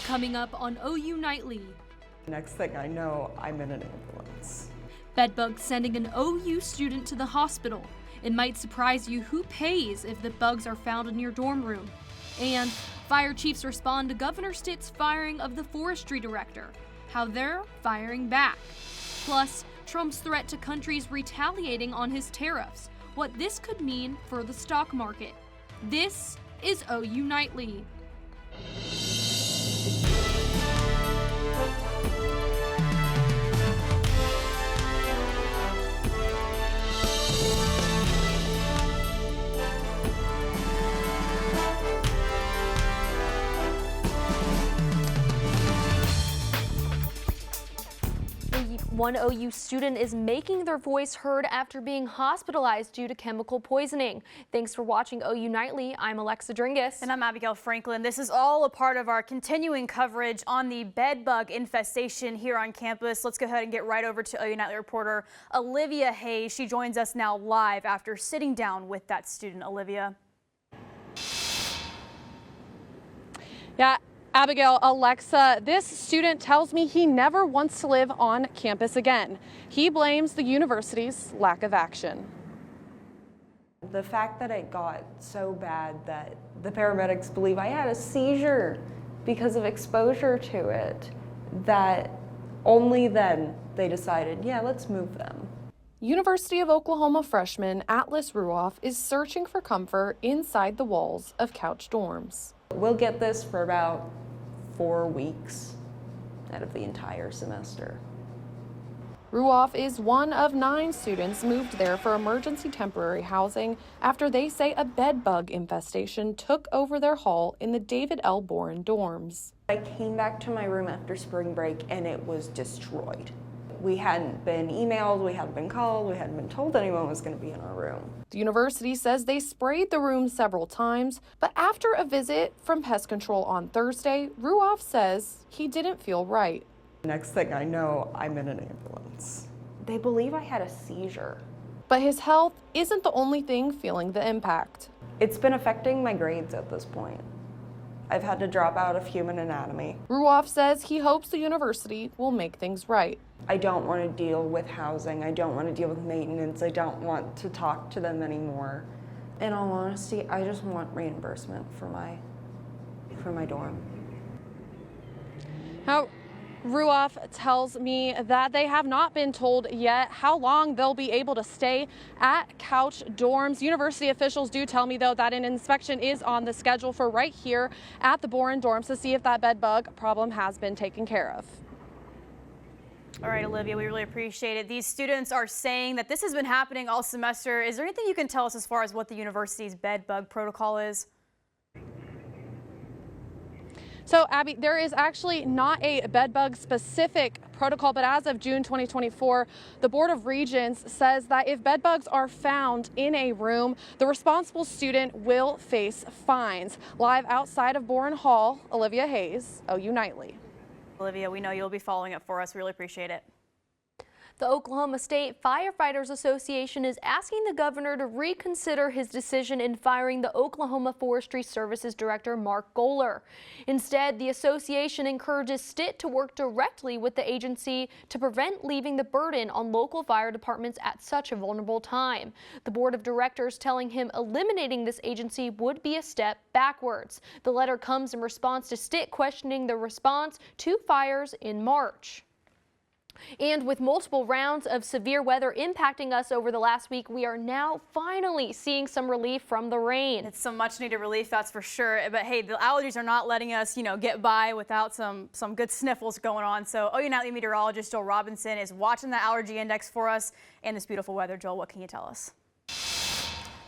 Coming up on OU Nightly. Next thing I know, I'm in an ambulance. Bedbugs sending an OU student to the hospital. It might surprise you who pays if the bugs are found in your dorm room. And fire chiefs respond to Governor Stitt's firing of the forestry director, how they're firing back. Plus, Trump's threat to countries retaliating on his tariffs, what this could mean for the stock market. This is OU Nightly. One OU student is making their voice heard after being hospitalized due to chemical poisoning. Thanks for watching OU Nightly. I'm Alexa Dringus. And I'm Abigail Franklin. This is all a part of our continuing coverage on the bedbug infestation here on campus. Let's go ahead and get right over to OU Nightly reporter Olivia Hayes. She joins us now live after sitting down with that student. Olivia. Yeah. Abigail, Alexa, this student tells me he never wants to live on campus again. He blames the university's lack of action. The fact that it got so bad that the paramedics believe I had a seizure because of exposure to it, that only then they decided, yeah, let's move them. University of Oklahoma freshman Atlas Ruoff is searching for comfort inside the walls of couch dorms. We'll get this for about 4 weeks out of the entire semester. Ruoff is one of 9 students moved there for emergency temporary housing after they say a bed bug infestation took over their hall in the David L. Boren dorms. I came back to my room after spring break and it was destroyed. We hadn't been emailed, we hadn't been called, we hadn't been told anyone was going to be in our room. The university says they sprayed the room several times, but after a visit from pest control on Thursday, Ruoff says he didn't feel right. Next thing I know, I'm in an ambulance. They believe I had a seizure. But his health isn't the only thing feeling the impact. It's been affecting my grades at this point. I've had to drop out of human anatomy. Ruoff says he hopes the university will make things right. I don't want to deal with housing. I don't want to deal with maintenance. I don't want to talk to them anymore. In all honesty, I just want reimbursement for my dorm. Now, Ruoff tells me that they have not been told yet how long they'll be able to stay at couch dorms. University officials do tell me, though, that an inspection is on the schedule for right here at the Boren dorms to see if that bed bug problem has been taken care of. All right, Olivia, we really appreciate it. These students are saying that this has been happening all semester. Is there anything you can tell us as far as what the university's bed bug protocol is? So, Abby, there is actually not a bedbug specific protocol, but as of June 2024, the Board of Regents says that if bedbugs are found in a room, the responsible student will face fines. Live outside of Boren Hall, Olivia Hayes, OU Nightly. Olivia, we know you'll be following up for us. We really appreciate it. The Oklahoma State Firefighters Association is asking the governor to reconsider his decision in firing the Oklahoma Forestry Services Director, Mark Goller. Instead, the association encourages Stitt to work directly with the agency to prevent leaving the burden on local fire departments at such a vulnerable time. The board of directors telling him eliminating this agency would be a step backwards. The letter comes in response to Stitt questioning the response to fires in March. And with multiple rounds of severe weather impacting us over the last week, we are now finally seeing some relief from the rain. It's some much needed relief, that's for sure. But hey, the allergies are not letting us, get by without some good sniffles going on. So OU Nightly meteorologist Joel Robinson is watching the allergy index for us and this beautiful weather. Joel, what can you tell us?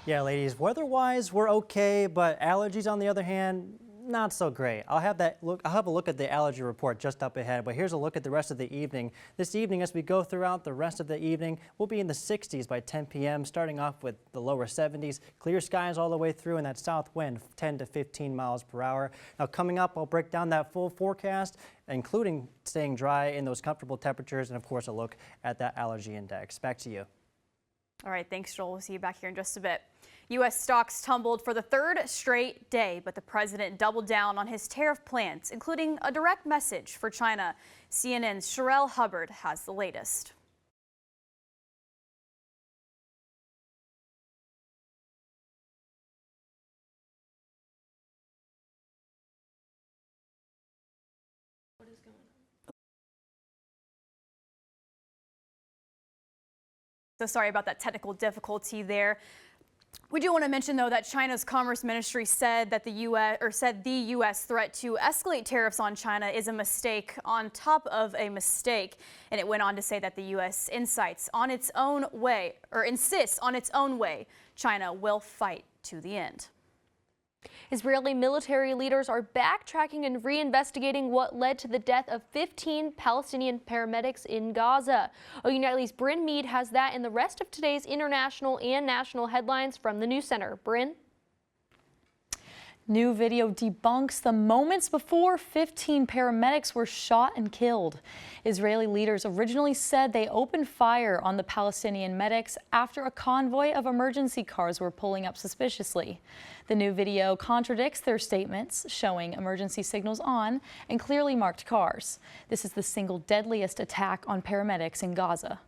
Yeah, ladies, weather-wise, we're okay, but allergies, on the other hand, not so great. I'll have a look at the allergy report just up ahead, but here's a look at the rest of the evening. This evening, as we go throughout the rest of the evening, we'll be in the 60s by 10 p.m., starting off with the lower 70s. Clear skies all the way through, and that south wind 10 to 15 miles per hour. Now, coming up, I'll break down that full forecast, including staying dry in those comfortable temperatures, and of course, a look at that allergy index. Back to you. All right, thanks, Joel. We'll see you back here in just a bit. U.S. stocks tumbled for the third straight day, but the president doubled down on his tariff plans, including a direct message for China. CNN's Sherelle Hubbard has the latest. So sorry about that technical difficulty there. We do want to mention, though, that China's Commerce Ministry said that the U.S. threat to escalate tariffs on China is a mistake on top of a mistake. And it went on to say that the U.S. insists on its own way. China will fight to the end. Israeli military leaders are backtracking and reinvestigating what led to the death of 15 Palestinian paramedics in Gaza. OU Nightly's Bryn Mead has that and the rest of today's international and national headlines from the News Center. Bryn? New video debunks the moments before 15 paramedics were shot and killed. Israeli leaders originally said they opened fire on the Palestinian medics after a convoy of emergency cars were pulling up suspiciously. The new video contradicts their statements, showing emergency signals on and clearly marked cars. This is the single deadliest attack on paramedics in Gaza.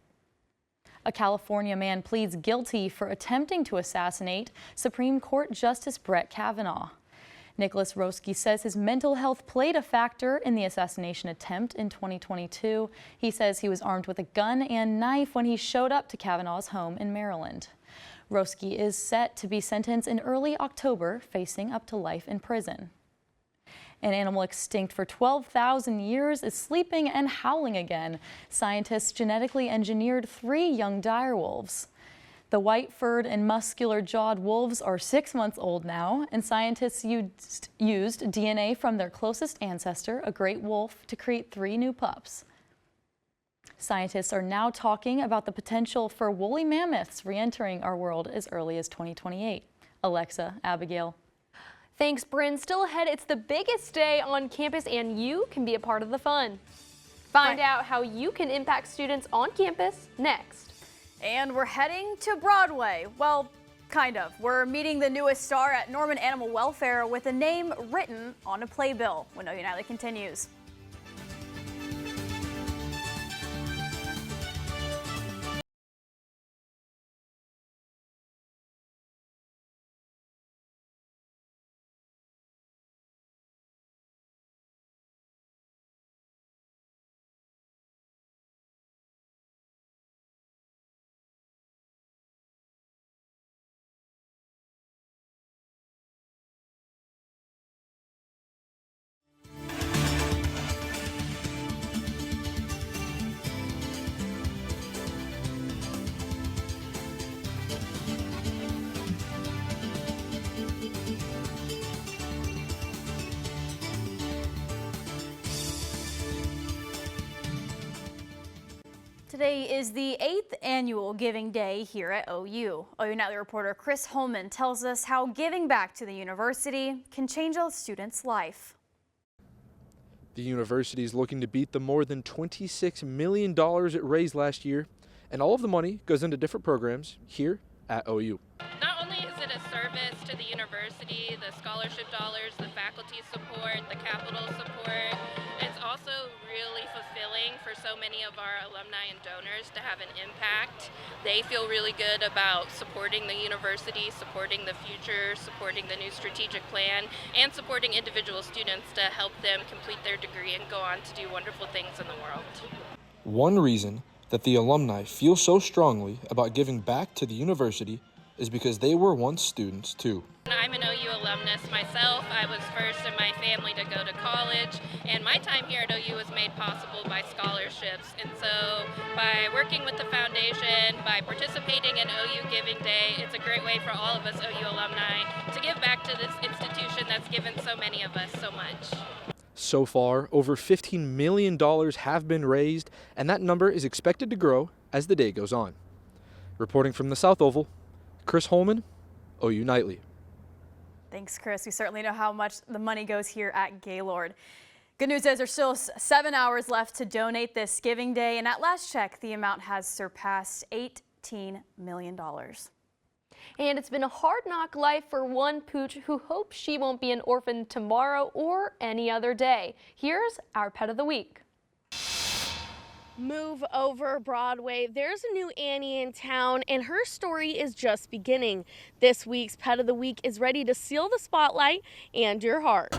A California man pleads guilty for attempting to assassinate Supreme Court Justice Brett Kavanaugh. Nicholas Roski says his mental health played a factor in the assassination attempt in 2022. He says he was armed with a gun and knife when he showed up to Kavanaugh's home in Maryland. Roski is set to be sentenced in early October, facing up to life in prison. An animal extinct for 12,000 years is sleeping and howling again. Scientists genetically engineered 3 young direwolves. The white-furred and muscular-jawed wolves are 6 months old now, and scientists used DNA from their closest ancestor, a great wolf, to create 3 new pups. Scientists are now talking about the potential for woolly mammoths re-entering our world as early as 2028. Alexa, Abigail. Thanks, Bryn. Still ahead, it's the biggest day on campus and you can be a part of the fun. Find out how you can impact students on campus next. And we're heading to Broadway. Well, kind of. We're meeting the newest star at Norman Animal Welfare with a name written on a playbill when OU Nightly continues. Today is the 8th annual Giving Day here at OU. OU Nightly reporter Chris Holman tells us how giving back to the university can change a student's life. The university is looking to beat the more than $26 million it raised last year, and all of the money goes into different programs here at OU. Not only is it a service to the university, the scholarship dollars, the faculty support, the capital support, it's also really fulfilling for so many of our alumni and donors to have an impact. They feel really good about supporting the university, supporting the future, supporting the new strategic plan, and supporting individual students to help them complete their degree and go on to do wonderful things in the world. One reason that the alumni feel so strongly about giving back to the university is because they were once students too. I'm an OU alumnus myself. I was first in my family to go to college, and my time here at OU was made possible by scholarships. And so by working with the foundation, by participating in OU Giving Day, it's a great way for all of us OU alumni to give back to this institution that's given so many of us so much. So far, over $15 million have been raised, and that number is expected to grow as the day goes on. Reporting from the South Oval, Chris Holman, OU Nightly. Thanks, Chris. We certainly know how much the money goes here at Gaylord. Good news is there's still 7 hours left to donate this Giving Day, and at last check, the amount has surpassed $18 million. And it's been a hard knock life for one pooch who hopes she won't be an orphan tomorrow or any other day. Here's our Pet of the Week. Move over Broadway. There's a new Annie in town, and her story is just beginning. This week's Pet of the Week is ready to seal the spotlight and your heart.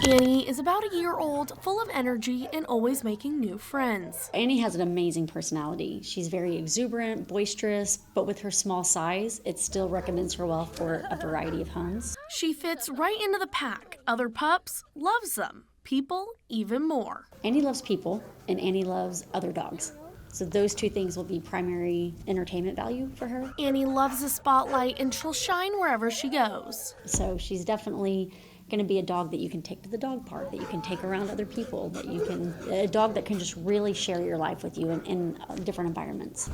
Annie is about a year old, full of energy and always making new friends. Annie has an amazing personality. She's very exuberant, boisterous, but with her small size, it still recommends her well for a variety of homes. She fits right into the pack. Other pups loves them. People even more. Annie loves people, and Annie loves other dogs. So those two things will be primary entertainment value for her. Annie loves the spotlight, and she'll shine wherever she goes. So she's definitely going to be a dog that you can take to the dog park, that you can take around other people, that you can, a dog that can just really share your life with you in different environments.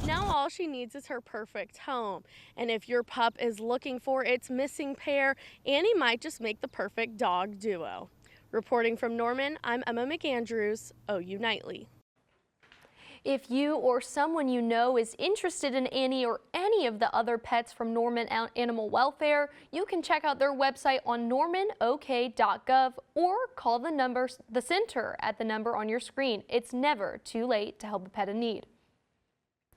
Now all she needs is her perfect home. And if your pup is looking for its missing pair, Annie might just make the perfect dog duo. Reporting from Norman, I'm Emma McAndrews, OU Nightly. If you or someone you know is interested in Annie or any of the other pets from Norman Animal Welfare, you can check out their website on normanok.gov or call the center at the number on your screen. It's never too late to help a pet in need.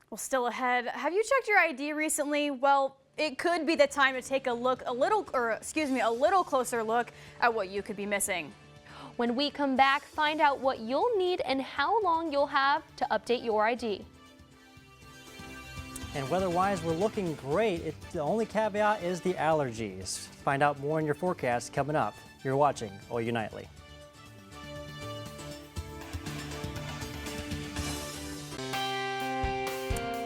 Well, still ahead, have you checked your ID recently? Well, it could be the time to take a little closer look at what you could be missing. When we come back, find out what you'll need and how long you'll have to update your ID. And weather-wise, we're looking great. The only caveat is the allergies. Find out more in your forecast coming up. You're watching OU Nightly.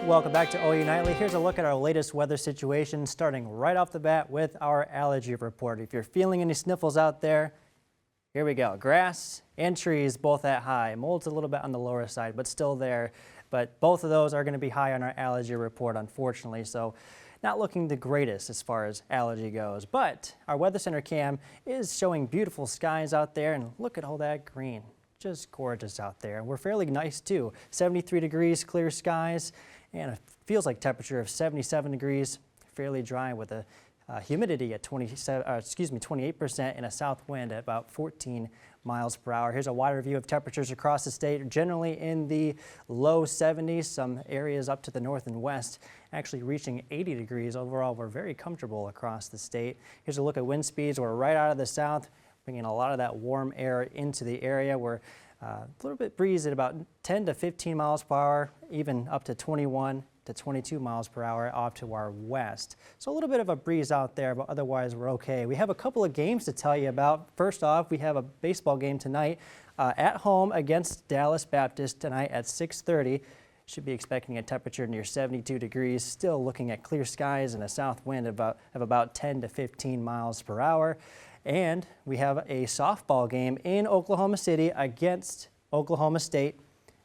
Welcome back to OU Nightly. Here's a look at our latest weather situation, starting right off the bat with our allergy report. If you're feeling any sniffles out there, here we go. Grass and trees both at high. Mold's a little bit on the lower side, but still there. But both of those are going to be high on our allergy report, unfortunately. So not looking the greatest as far as allergy goes. But our Weather Center cam is showing beautiful skies out there. And look at all that green. Just gorgeous out there. We're fairly nice too. 73 degrees, clear skies, and it feels like temperature of 77 degrees. Fairly dry with a humidity at 28% and a south wind at about 14 miles per hour. Here's a wider view of temperatures across the state, generally in the low 70s, some areas up to the north and west actually reaching 80 degrees. Overall, we're very comfortable across the state. Here's a look at wind speeds. We're right out of the south, bringing a lot of that warm air into the area. We're a little bit breezy at about 10 to 15 miles per hour, even up to 21 to 22 miles per hour off to our west. So a little bit of a breeze out there, but otherwise we're okay. We have a couple of games to tell you about. First off, we have a baseball game tonight at home against Dallas Baptist tonight at 6:30. Should be expecting a temperature near 72 degrees, still looking at clear skies and a south wind of about 10 to 15 miles per hour. And we have a softball game in Oklahoma City against Oklahoma State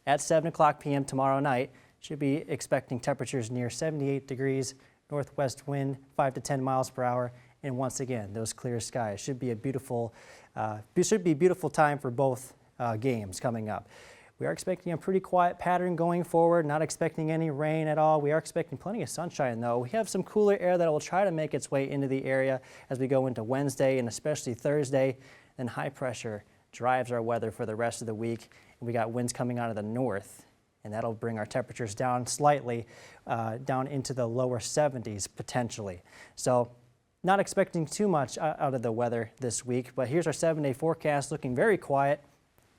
at 7 o'clock p.m. tomorrow night. Should be expecting temperatures near 78 degrees, northwest wind 5 to 10 miles per hour, and once again, those clear skies. Should be a beautiful time for both games coming up. We are expecting a pretty quiet pattern going forward, not expecting any rain at all. We are expecting plenty of sunshine though. We have some cooler air that will try to make its way into the area as we go into Wednesday and especially Thursday. Then high pressure drives our weather for the rest of the week. And we got winds coming out of the north, and that'll bring our temperatures down slightly, down into the lower 70s potentially. So not expecting too much out of the weather this week, but here's our 7-day forecast looking very quiet.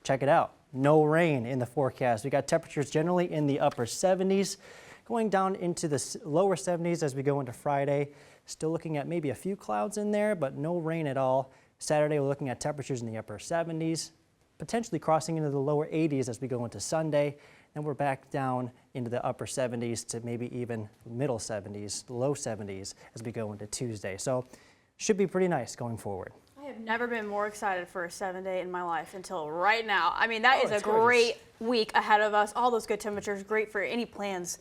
Check it out. No rain in the forecast. We got temperatures generally in the upper 70s, going down into the lower 70s as we go into Friday. Still looking at maybe a few clouds in there, but no rain at all. Saturday, we're looking at temperatures in the upper 70s, potentially crossing into the lower 80s as we go into Sunday. And we're back down into the upper 70s to maybe even middle 70s, low 70s as we go into Tuesday. So should be pretty nice going forward. I have never been more excited for a 7-day in my life until right now. I mean, that is a great week ahead of us. All those good temperatures, great for any plans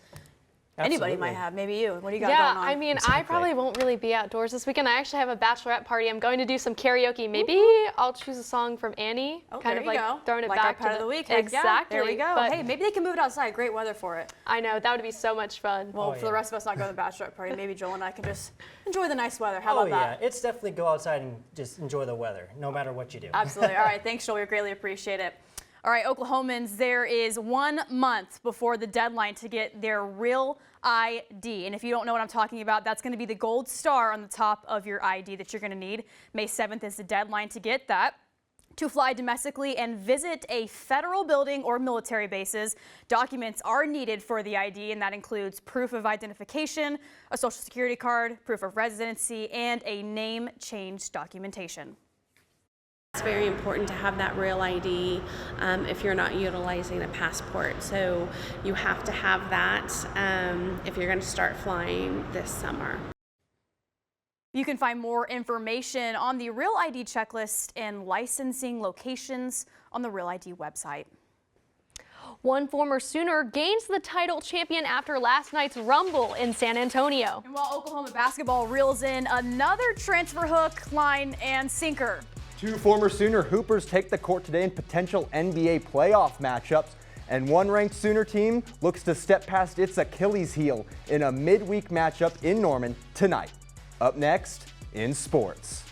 Anybody Absolutely. might have, maybe you. What do you got Yeah, going on? I mean, I Exactly. probably won't really be outdoors this weekend. I actually have a bachelorette party. I'm going to do some karaoke. Maybe Woo-hoo. I'll choose a song from Annie. Oh, kind there of you like go. throwing it Like back our pet to of the week. the Heck yeah. exactly. There we go. But Hey, maybe they can move it outside. Great weather for it. I know that would be so much fun. Well, Oh, for the yeah. rest of us not going to the bachelorette party, maybe Joel and I can just enjoy the nice weather. How Oh about that? yeah, it's definitely go outside and just enjoy the weather, no matter what you do. Absolutely. All right. Thanks, Joel. We greatly appreciate it. All right, Oklahomans, there is 1 month before the deadline to get their real ID. And if you don't know what I'm talking about, that's going to be the gold star on the top of your ID that you're going to need. May 7th is the deadline to get that. To fly domestically and visit a federal building or military bases, documents are needed for the ID, and that includes proof of identification, a social security card, proof of residency, and a name change documentation. It's very important to have that real ID if you're not utilizing a passport. So you have to have that if you're going to start flying this summer. You can find more information on the Real ID checklist and licensing locations on the Real ID website. One former Sooner gains the title champion after last night's Rumble in San Antonio. And while Oklahoma basketball reels in another transfer hook, line, and sinker. 2 former Sooner Hoopers take the court today in potential NBA playoff matchups, and one ranked Sooner team looks to step past its Achilles heel in a midweek matchup in Norman tonight. Up next in sports.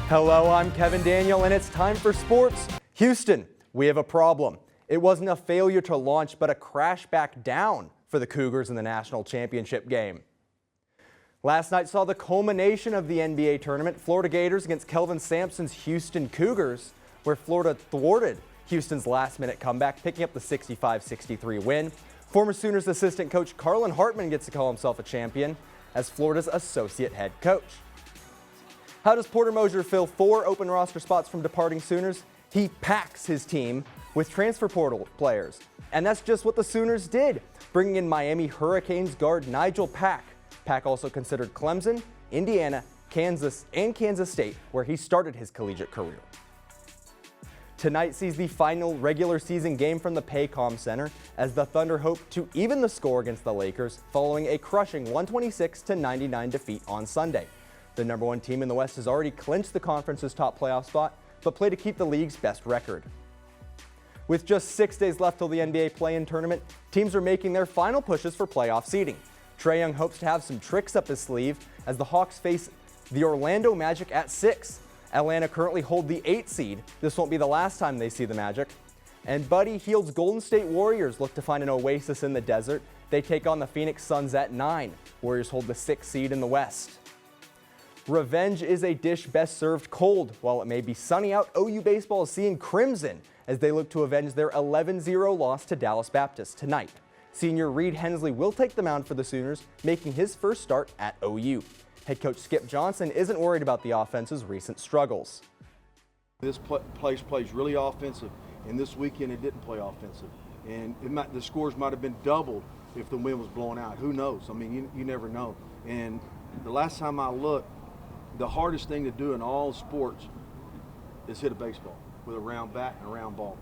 Hello, I'm Kevin Daniel, and it's time for sports. Houston, we have a problem. It wasn't a failure to launch, but a crash back down for the Cougars in the national championship game. Last night saw the culmination of the NBA tournament, Florida Gators against Kelvin Sampson's Houston Cougars, where Florida thwarted Houston's last-minute comeback, picking up the 65-63 win. Former Sooners assistant coach Carlin Hartman gets to call himself a champion as Florida's associate head coach. How does Porter Mosier fill 4 open roster spots from departing Sooners? He packs his team with transfer portal players. And that's just what the Sooners did, bringing in Miami Hurricanes guard Nigel Pack. Pack also considered Clemson, Indiana, Kansas, and Kansas State, where he started his collegiate career. Tonight sees the final regular season game from the Paycom Center as the Thunder hope to even the score against the Lakers following a crushing 126-99 defeat on Sunday. The number 1 team in the West has already clinched the conference's top playoff spot, but play to keep the league's best record. With just 6 days left till the NBA play-in tournament, teams are making their final pushes for playoff seeding. Trae Young hopes to have some tricks up his sleeve as the Hawks face the Orlando Magic at 6. Atlanta currently hold the 8 seed. This won't be the last time they see the Magic. And Buddy Hield's Golden State Warriors look to find an oasis in the desert. They take on the Phoenix Suns at 9. Warriors hold the 6th seed in the West. Revenge is a dish best served cold. While it may be sunny out, OU baseball is seeing crimson as they look to avenge their 11-0 loss to Dallas Baptist tonight. Senior Reed Hensley will take the mound for the Sooners, making his first start at OU. Head coach Skip Johnson isn't worried about the offense's recent struggles. This place plays really offensive, and this weekend it didn't play offensive. And the scores might have been doubled if the wind was blowing out. Who knows? I mean, you never know. And the last time I looked, the hardest thing to do in all sports is hit a baseball with a round bat and a round ball.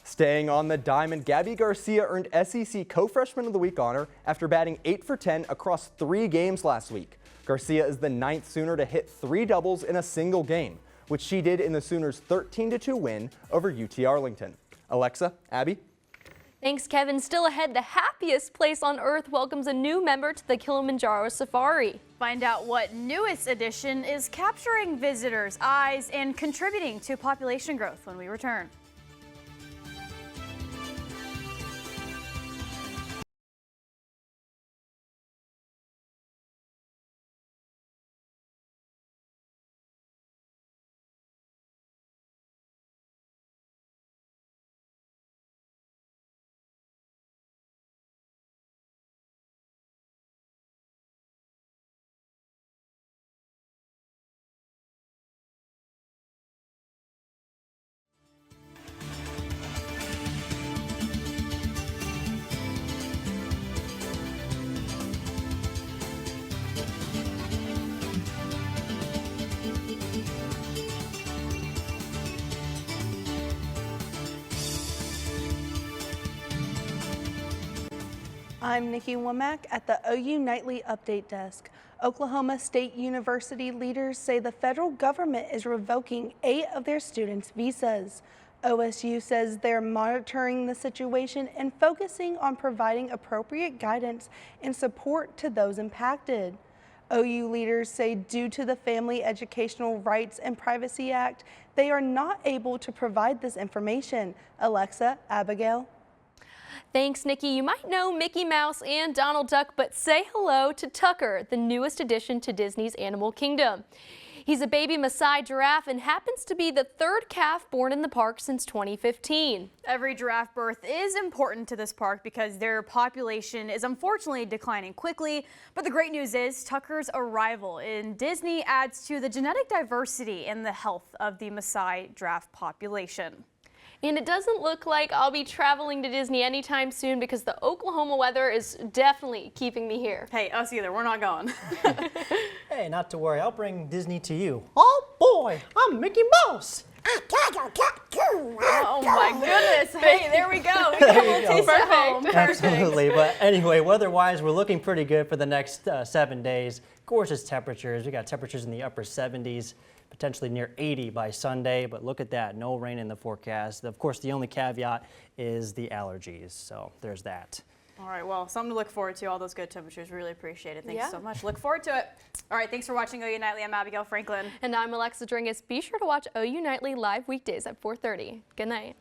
Staying on the diamond, Gabby Garcia earned SEC Co-Freshman of the Week honor after batting 8 for 10 across 3 games last week. Garcia is the 9th Sooner to hit 3 doubles in a single game, which she did in the Sooners' 13-2 win over UT Arlington. Alexa, Abby? Thanks, Kevin. Still ahead, the happiest place on earth welcomes a new member to the Kilimanjaro Safari. Find out what newest addition is capturing visitors' eyes and contributing to population growth when we return. I'm Nikki Womack at the OU Nightly Update Desk. Oklahoma State University leaders say the federal government is revoking 8 of their students' visas. OSU says they're monitoring the situation and focusing on providing appropriate guidance and support to those impacted. OU leaders say due to the Family Educational Rights and Privacy Act, they are not able to provide this information. Alexa, Abigail. Thanks, Nikki. You might know Mickey Mouse and Donald Duck, but say hello to Tucker, the newest addition to Disney's Animal Kingdom. He's a baby Maasai giraffe and happens to be the 3rd calf born in the park since 2015. Every giraffe birth is important to this park because their population is unfortunately declining quickly. But the great news is Tucker's arrival in Disney adds to the genetic diversity and the health of the Maasai giraffe population. And it doesn't look like I'll be traveling to Disney anytime soon because the Oklahoma weather is definitely keeping me here. Hey, us either. We're not going. Hey, not to worry. I'll bring Disney to you. Oh boy, I'm Mickey Mouse. Oh my goodness. Hey, there we go. There you go. Perfect. Absolutely. But anyway, weather-wise, we're looking pretty good for the next 7 days. Gorgeous temperatures. We got temperatures in the upper 70s. Potentially near 80 by Sunday, but look at that, no rain in the forecast. Of course, the only caveat is the allergies, so there's that. All right, well, something to look forward to, all those good temperatures. Really appreciate it. Thanks so much. Look forward to it. All right, thanks for watching OU Nightly. I'm Abigail Franklin. And I'm Alexa Dringus. Be sure to watch OU Nightly live weekdays at 4:30. Good night.